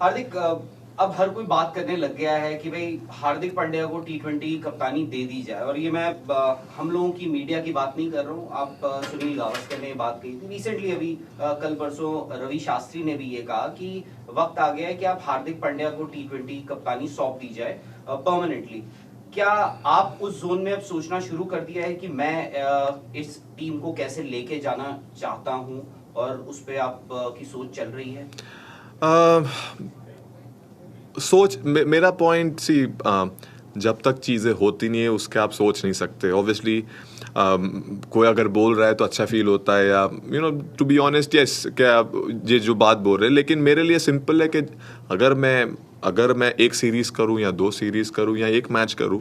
हार्दिक, अब हर कोई बात करने लग गया है कि भाई हार्दिक पांड्या को टी20 कप्तानी दे दी जाए। और ये मैं हम लोगों की मीडिया की बात नहीं कर रहा हूँ। आप सुनील गावस्कर ने बात कही थी रिसेंटली, अभी कल परसों रवि शास्त्री ने भी ये कहा कि वक्त आ गया है कि आप हार्दिक पांड्या को टी20 कप्तानी सौंप दी जाए परमानेंटली। क्या आप उस जोन में अब सोचना शुरू कर दिया है कि मैं इस टीम को कैसे लेके जाना चाहता हूँ, और उस पर आप की सोच चल रही है? मेरा पॉइंट जब तक चीज़ें होती नहीं है उसके आप सोच नहीं सकते। ऑब्वियसली कोई अगर बोल रहा है तो अच्छा फील होता है, या टू बी ऑनेस्ट यस, क्या ये जो बात बोल रहे हैं, लेकिन मेरे लिए सिंपल है कि अगर मैं एक सीरीज़ करूं या 2 सीरीज़ करूं या एक मैच करूं,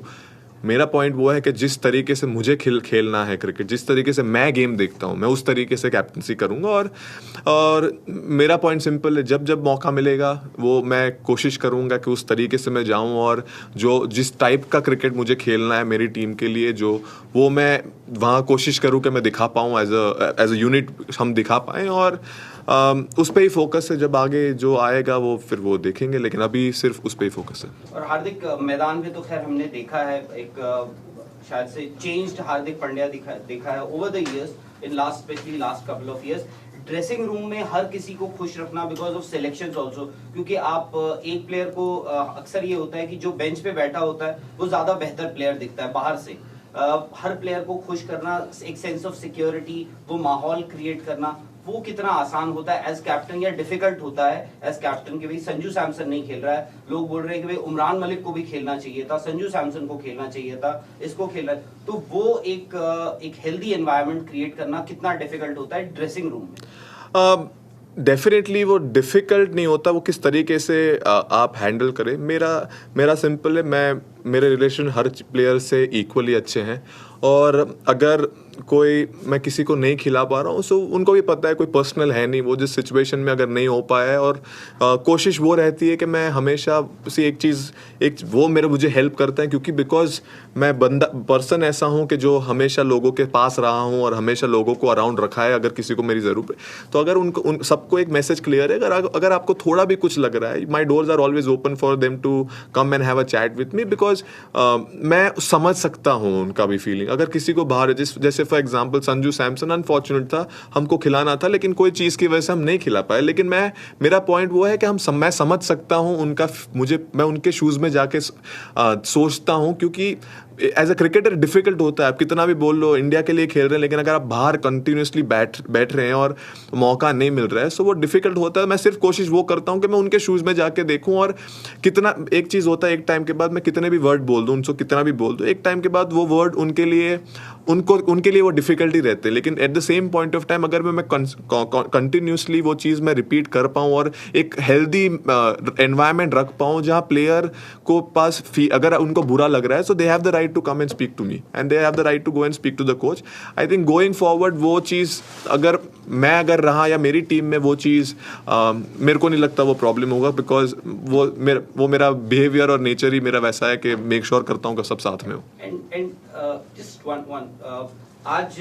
मेरा पॉइंट वो है कि जिस तरीके से मुझे खेलना है क्रिकेट, जिस तरीके से मैं गेम देखता हूँ, मैं उस तरीके से कैप्टनसी करूँगा। और मेरा पॉइंट सिंपल है, जब जब मौका मिलेगा वो मैं कोशिश करूँगा कि उस तरीके से मैं जाऊँ, और जिस टाइप का क्रिकेट मुझे खेलना है मेरी टीम के लिए, वो मैं वहाँ कोशिश करूँ कि मैं दिखा पाऊँ, एज अ यूनिट हम दिखा पाएँ। और उस पर ही फोकस है। जब आगे जो आएगा वो फिर वो देखेंगे, लेकिन अभी सिर्फ उस पर ही फोकस है। और हार्दिक, मैदान में तो खैर हमने देखा है एक शायद से चेंज्ड हार्दिक पांड्या देखा है over the years, in specially last couple of years. Dressing room में हर किसी को खुश रखना बिकॉज ऑफ सिलेक्शंस आल्सो, क्योंकि आप एक प्लेयर को अक्सर ये होता है कि जो बेंच पे बैठा होता है वो ज्यादा बेहतर प्लेयर दिखता है बाहर से। हर प्लेयर को खुश करना, एक सेंस ऑफ सिक्योरिटी, वो माहौल क्रिएट करना, वो कितना आसान होता है एज कैप्टन या डिफिकल्ट होता है एज कैप्टन? कि भाई संजू सैमसन नहीं खेल रहा है, लोग बोल रहे हैं कि भाई उमरान मलिक को भी खेलना चाहिए था, संजू सैमसन को खेलना चाहिए था, इसको खेलना। तो वो एक हेल्दी एनवायरनमेंट क्रिएट करना कितना डिफिकल्ट होता है ड्रेसिंग रूम में? डेफिनेटली वो डिफ़िकल्ट नहीं होता, वो किस तरीके से आप हैंडल करें। मेरा सिंपल है, मेरे रिलेशन हर प्लेयर से इक्वली अच्छे हैं, और अगर मैं किसी को नहीं खिला पा रहा हूँ, सो उनको भी पता है कोई पर्सनल है नहीं, वो जिस सिचुएशन में अगर नहीं हो पाया है, और कोशिश वो रहती है कि मैं हमेशा वो मुझे हेल्प करता है, क्योंकि बिकॉज मैं पर्सन ऐसा हूँ कि जो हमेशा लोगों के पास रहा हूँ और हमेशा लोगों को अराउंड रखा है अगर किसी को मेरी ज़रूरत है। तो अगर उन सबको एक मैसेज क्लियर है, अगर आपको थोड़ा भी कुछ लग रहा है, my doors are always open for them to come and have a chat with me, because मैं समझ सकता हूँ उनका भी फीलिंग। अगर किसी को बाहर, जैसे for example Sanju Samson unfortunate था, हमको खिलाना था लेकिन कोई चीज़ की वजह से हम नहीं खिला पाए, लेकिन मेरा पॉइंट वो है कि मैं समझ सकता हूँ उनका, मैं उनके शूज़ में जाके सोचता हूँ, क्योंकि एज अ क्रिकेटर डिफिकल्ट होता है। आप कितना भी बोल लो इंडिया के लिए खेल रहे हैं, लेकिन अगर आप बाहर कंटिन्यूसली बैठ रहे हैं और मौका नहीं मिल रहा है, सो वो डिफिकल्ट होता है। मैं सिर्फ कोशिश वो करता हूँ कि मैं उनके शूज़ में जाके देखूँ, और कितना, एक चीज़ होता है, एक टाइम के बाद मैं कितने भी वर्ड बोल दूँ, उनको कितना भी बोल दूँ, एक टाइम के बाद वो वर्ड उनके लिए वो डिफिकल्टी रहते हैं। लेकिन at the same point of time अगर मैं कंटिन्यूसली वो चीज़ मैं रिपीट कर पाऊँ और एक हेल्दी एनवायरनमेंट रख पाऊँ जहाँ प्लेयर को पास अगर उनको बुरा लग रहा है, so they have the right to come and speak to me, and they have the right to go and speak to the coach. I think going forward वो चीज़ अगर रहा या मेरी टीम में वो चीज़, मेरे को नहीं लगता वो प्रॉब्लम होगा, बिकॉज वो मेरा बिहेवियर और नेचर ही मेरा वैसा है कि मेक श्योर करता हूँ कि सब साथ में हो। Just one. आज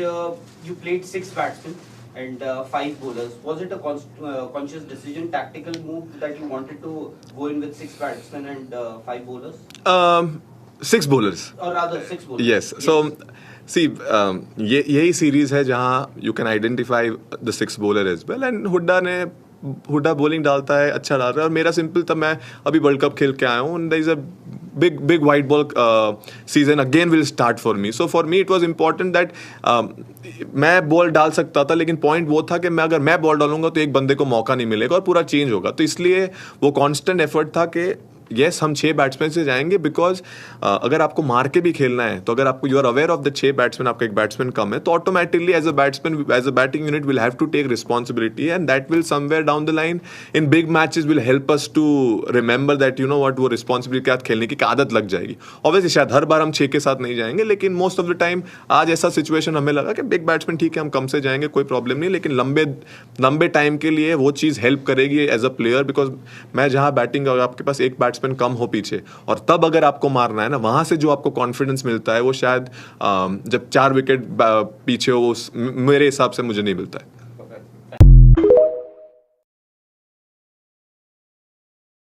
you played 6 batsmen and 5 bowlers. Was it a conscious decision, tactical move that you wanted to go in with 6 batsmen and 5 bowlers? 6 bowlers. Or rather 6 bowlers. Yes. So, see, यही series है जहाँ you can identify the 6 bowler as well, and Hooda bowling डालता है, अच्छा डाल रहा है। और मेरा सिंपल था, मैं अभी वर्ल्ड कप खेल के आया हूँ, and there is a big white ball season again will start for me. So for me it was important that मैं बॉल डाल सकता था, लेकिन पॉइंट वो था कि अगर मैं बॉल डालूंगा तो एक बंदे को मौका नहीं मिलेगा और पूरा चेंज होगा। तो इसलिए वो कांस्टेंट एफर्ट था कि यस, हम 6 बैट्समैन से जाएंगे, बिकॉज अगर आपको मार के भी खेलना है, तो अगर आपको you are aware of the 6 batsman, आपका एक बैट्समैन कम है, तो automatically as a batting unit will have to take responsibility, and that will somewhere down the line in big matches will help us to remember that वो responsibility के साथ खेलने की आदत लग जाएगी। ऑब्वियसली शायद हर बार हम 6 के साथ नहीं जाएंगे, लेकिन मोस्ट ऑफ द टाइम आज ऐसा सिचुएशन हमें लगा कि बिग बैट्समैन ठीक है, हम कम से जाएंगे, कोई प्रॉब्लम नहीं, लेकिन लंबे टाइम के लिए वो चीज़ हेल्प करेगी एज अ प्लेयर, बिकॉज मैं जहाँ बैटिंग, अगर आपके पास एक बैट्समैन कम हो पीछे, और तब अगर आपको मारना है ना, वहां से जो आपको कॉन्फिडेंस मिलता है वो शायद जब 4 विकेट पीछे हो, मेरे हिसाब से मुझे नहीं मिलता है।